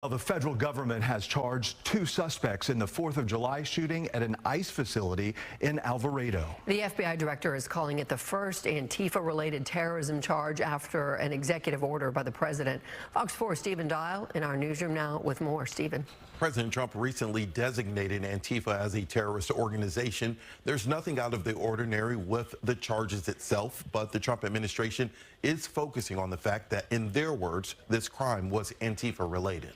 Well, the federal government has charged 2 suspects in the 4th of July shooting at an ICE facility in Alvarado. The FBI director is calling it the first Antifa-related terrorism charge after an executive order by the president. Fox 4 Stephen Dial in our newsroom now with more. Stephen. President Trump recently designated Antifa as a terrorist organization. There's nothing out of the ordinary with the charges itself, but the Trump administration is focusing on the fact that, in their words, this crime was Antifa-related.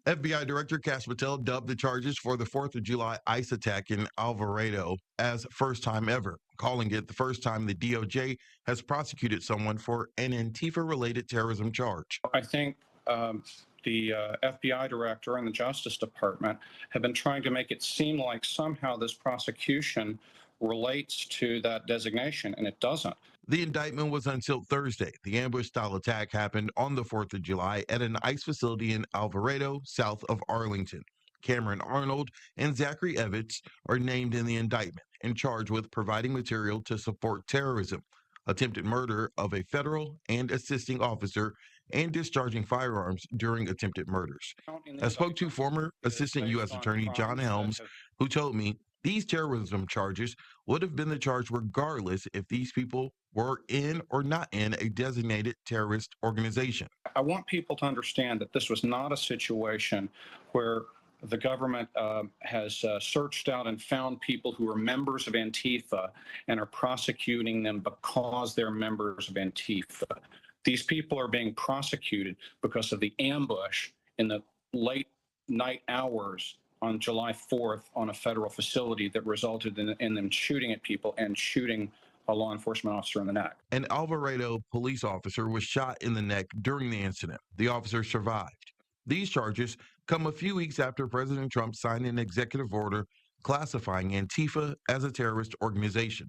FBI Director Kash Patel dubbed the charges for the 4th of July ICE attack in Alvarado as first time ever, calling it the first time the DOJ has prosecuted someone for an Antifa-related terrorism charge. I think the FBI director and the Justice Department have been trying to make it seem like somehow this prosecution relates to that designation, and it doesn't. The indictment was until Thursday. The ambush-style attack happened on the 4th of July at an ICE facility in Alvarado, south of Arlington. Cameron Arnold and Zachary Evans are named in the indictment and charged with providing material to support terrorism, attempted murder of a federal and assisting officer, and discharging firearms during attempted murders. I spoke to former Assistant U.S. Attorney John Helms, who told me these terrorism charges would have been the charge regardless if these people were in or not in a designated terrorist organization. I want people to understand that this was not a situation where the government has searched out and found people who are members of Antifa and are prosecuting them because they're members of Antifa. These people are being prosecuted because of the ambush in the late night hours on July 4th on a federal facility that resulted in them shooting at people and shooting a law enforcement officer in the neck. An Alvarado police officer was shot in the neck during the incident. The officer survived. These charges come a few weeks after President Trump signed an executive order classifying Antifa as a terrorist organization.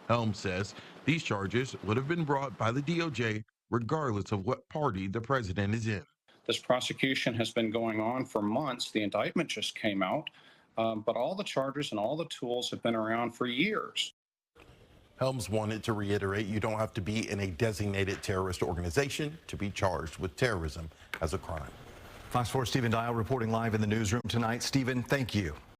Helms says these charges would have been brought by the DOJ regardless of what party the president is in. This prosecution has been going on for months. The indictment just came out, but all the charges and all the tools have been around for years. Helms wanted to reiterate you don't have to be in a designated terrorist organization to be charged with terrorism as a crime. Fox 4 Stephen Dial reporting live in the newsroom tonight. Stephen, thank you.